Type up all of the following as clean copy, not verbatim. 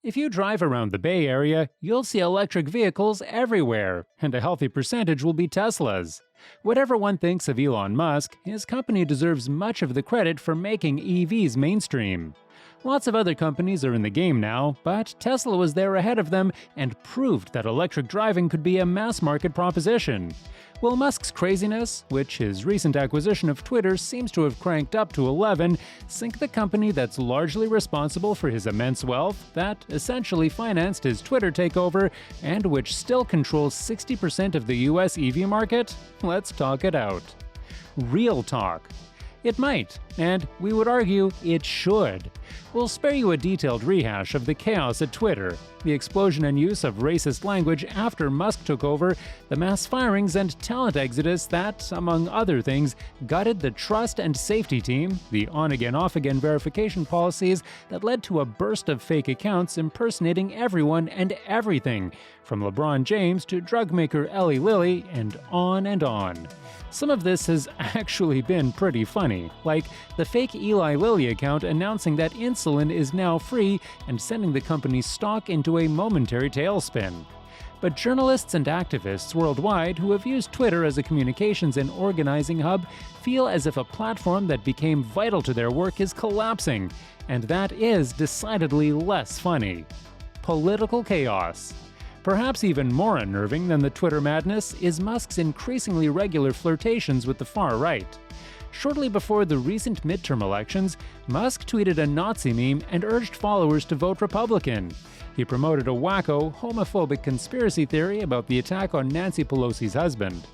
If you drive around the Bay Area, you'll see electric vehicles everywhere, and a healthy percentage will be Teslas. Whatever one thinks of Elon Musk, his company deserves much of the credit for making EVs mainstream. Lots of other companies are in the game now, but Tesla was there ahead of them and proved that electric driving could be a mass-market proposition. Will Musk's craziness, which his recent acquisition of Twitter seems to have cranked up to 11, sink the company that's largely responsible for his immense wealth, that essentially financed his Twitter takeover, and which still controls 60% of the US EV market? Let's talk it out. Real talk. It might, and we would argue it should. We'll spare you a detailed rehash of the chaos at Twitter, the explosion and use of racist language after Musk took over, the mass firings and talent exodus that, among other things, gutted the trust and safety team, the on-again, off-again verification policies that led to a burst of fake accounts impersonating everyone and everything, from LeBron James to drug maker Eli Lilly, and on and on. Some of this has actually been pretty funny, like the fake Eli Lilly account announcing that insulin is now free and sending the company's stock into a momentary tailspin. But journalists and activists worldwide who have used Twitter as a communications and organizing hub feel as if a platform that became vital to their work is collapsing, and that is decidedly less funny. Political chaos. Perhaps even more unnerving than the Twitter madness is Musk's increasingly regular flirtations with the far right. Shortly before the recent midterm elections, Musk tweeted a Nazi meme and urged followers to vote Republican. He promoted a wacko, homophobic conspiracy theory about the attack on Nancy Pelosi's husband.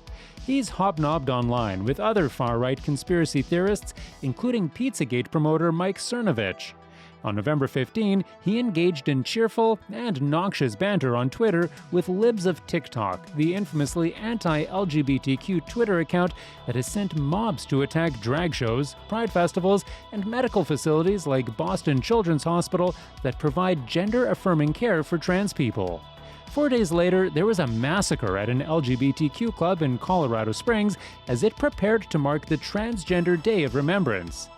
He's hobnobbed online with other far-right conspiracy theorists, including Pizzagate promoter Mike Cernovich. On November 15, he engaged in cheerful and noxious banter on Twitter with Libs of TikTok, the infamously anti-LGBTQ Twitter account that has sent mobs to attack drag shows, pride festivals, and medical facilities like Boston Children's Hospital that provide gender-affirming care for trans people. 4 days later, there was a massacre at an LGBTQ club in Colorado Springs as it prepared to mark the Transgender Day of Remembrance.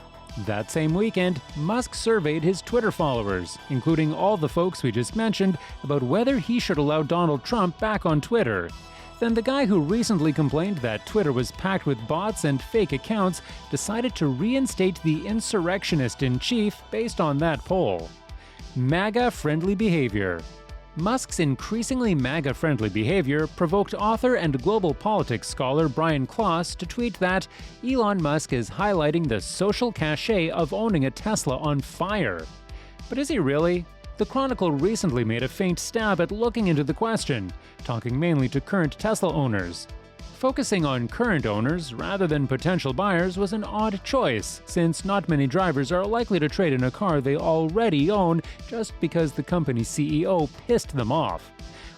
That same weekend, Musk surveyed his Twitter followers, including all the folks we just mentioned, about whether he should allow Donald Trump back on Twitter. Then the guy who recently complained that Twitter was packed with bots and fake accounts decided to reinstate the insurrectionist-in-chief based on that poll. MAGA-friendly behavior. Musk's increasingly MAGA-friendly behavior provoked author and global politics scholar Brian Klaas to tweet that Elon Musk is highlighting the social cachet of owning a Tesla on fire. But is he really? The Chronicle recently made a faint stab at looking into the question, talking mainly to current Tesla owners. Focusing on current owners rather than potential buyers was an odd choice, since not many drivers are likely to trade in a car they already own just because the company's CEO pissed them off.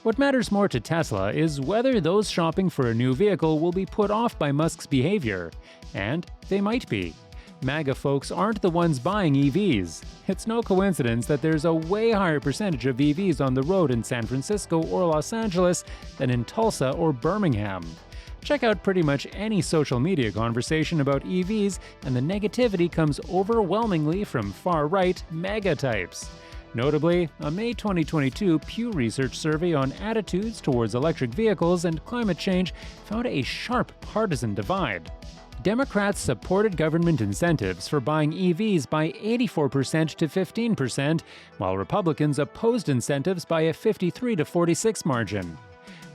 What matters more to Tesla is whether those shopping for a new vehicle will be put off by Musk's behavior. And they might be. MAGA folks aren't the ones buying EVs. It's no coincidence that there's a way higher percentage of EVs on the road in San Francisco or Los Angeles than in Tulsa or Birmingham. Check out pretty much any social media conversation about EVs, and the negativity comes overwhelmingly from far-right MAGA types. Notably, a May 2022 Pew Research survey on attitudes towards electric vehicles and climate change found a sharp partisan divide. Democrats supported government incentives for buying EVs by 84% to 15%, while Republicans opposed incentives by a 53 to 46 margin.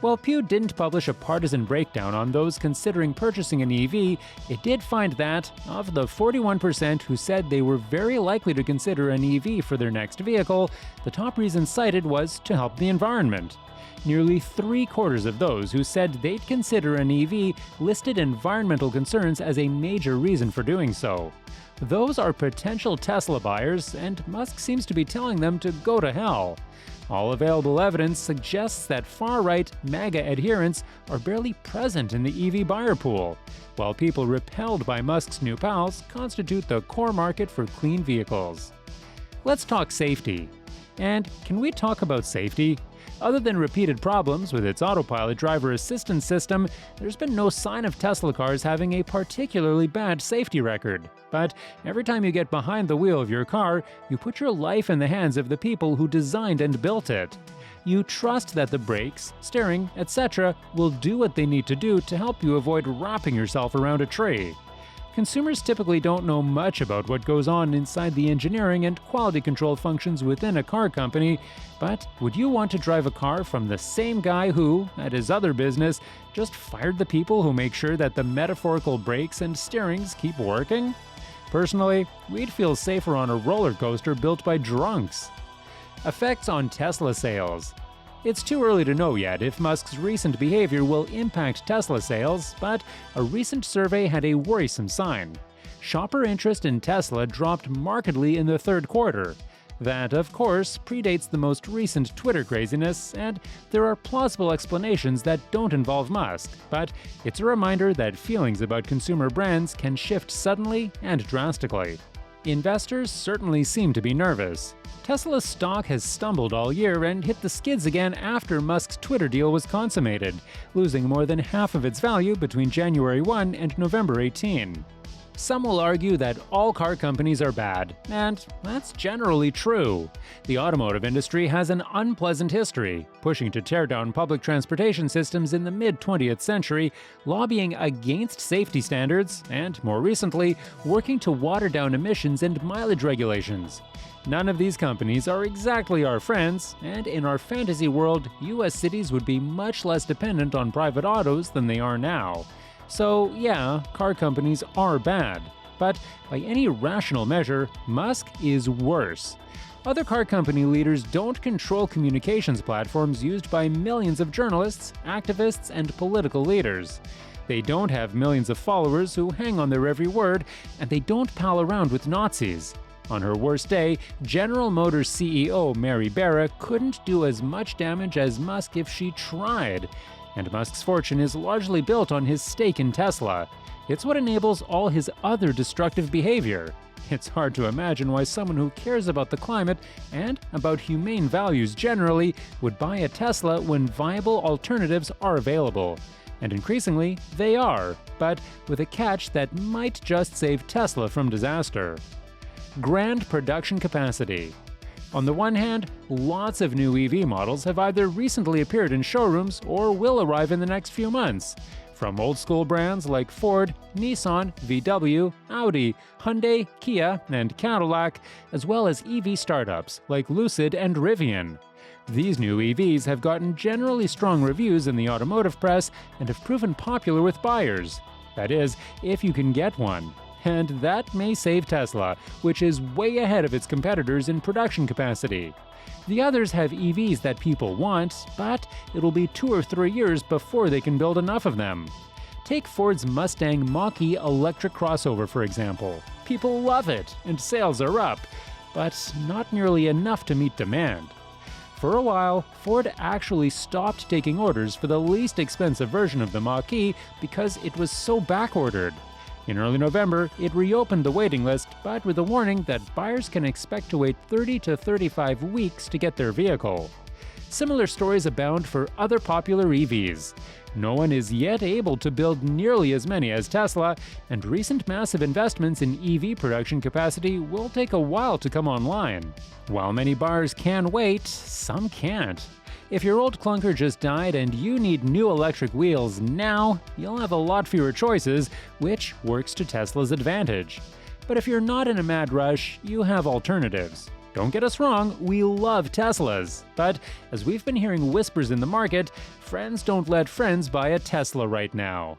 While Pew didn't publish a partisan breakdown on those considering purchasing an EV, it did find that, of the 41% who said they were very likely to consider an EV for their next vehicle, the top reason cited was to help the environment. Nearly 3/4 of those who said they'd consider an EV listed environmental concerns as a major reason for doing so. Those are potential Tesla buyers, and Musk seems to be telling them to go to hell. All available evidence suggests that far-right MAGA adherents are barely present in the EV buyer pool, while people repelled by Musk's new pals constitute the core market for clean vehicles. Let's talk safety. And can we talk about safety? Other than repeated problems with its autopilot driver assistance system, there's been no sign of Tesla cars having a particularly bad safety record. But every time you get behind the wheel of your car, you put your life in the hands of the people who designed and built it. You trust that the brakes, steering, etc. will do what they need to do to help you avoid wrapping yourself around a tree. Consumers typically don't know much about what goes on inside the engineering and quality control functions within a car company, but would you want to drive a car from the same guy who, at his other business, just fired the people who make sure that the metaphorical brakes and steerings keep working? Personally, we'd feel safer on a roller coaster built by drunks. Effects on Tesla sales. It's too early to know yet if Musk's recent behavior will impact Tesla sales, but a recent survey had a worrisome sign. Shopper interest in Tesla dropped markedly in the third quarter. That, of course, predates the most recent Twitter craziness, and there are plausible explanations that don't involve Musk, but it's a reminder that feelings about consumer brands can shift suddenly and drastically. Investors certainly seem to be nervous. Tesla's stock has stumbled all year and hit the skids again after Musk's Twitter deal was consummated, losing more than half of its value between January 1 and November 18. Some will argue that all car companies are bad, and that's generally true. The automotive industry has an unpleasant history, pushing to tear down public transportation systems in the mid-20th century, lobbying against safety standards, and, more recently, working to water down emissions and mileage regulations. None of these companies are exactly our friends, and in our fantasy world, US cities would be much less dependent on private autos than they are now. So yeah, car companies are bad. But by any rational measure, Musk is worse. Other car company leaders don't control communications platforms used by millions of journalists, activists, and political leaders. They don't have millions of followers who hang on their every word, and they don't pal around with Nazis. On her worst day, General Motors CEO Mary Barra couldn't do as much damage as Musk if she tried. And Musk's fortune is largely built on his stake in Tesla. It's what enables all his other destructive behavior. It's hard to imagine why someone who cares about the climate and about humane values generally would buy a Tesla when viable alternatives are available. And increasingly, they are, but with a catch that might just save Tesla from disaster. Grand production capacity. On the one hand, lots of new EV models have either recently appeared in showrooms or will arrive in the next few months. From old-school brands like Ford, Nissan, VW, Audi, Hyundai, Kia, and Cadillac, as well as EV startups like Lucid and Rivian. These new EVs have gotten generally strong reviews in the automotive press and have proven popular with buyers. That is, if you can get one. And that may save Tesla, which is way ahead of its competitors in production capacity. The others have EVs that people want, but it'll be 2 or 3 years before they can build enough of them. Take Ford's Mustang Mach-E electric crossover, for example. People love it, and sales are up, but not nearly enough to meet demand. For a while, Ford actually stopped taking orders for the least expensive version of the Mach-E because it was so backordered. In early November, it reopened the waiting list, but with a warning that buyers can expect to wait 30 to 35 weeks to get their vehicle. Similar stories abound for other popular EVs. No one is yet able to build nearly as many as Tesla, and recent massive investments in EV production capacity will take a while to come online. While many buyers can wait, some can't. If your old clunker just died and you need new electric wheels now, you'll have a lot fewer choices, which works to Tesla's advantage. But if you're not in a mad rush, you have alternatives. Don't get us wrong, we love Teslas. But as we've been hearing whispers in the market, friends don't let friends buy a Tesla right now.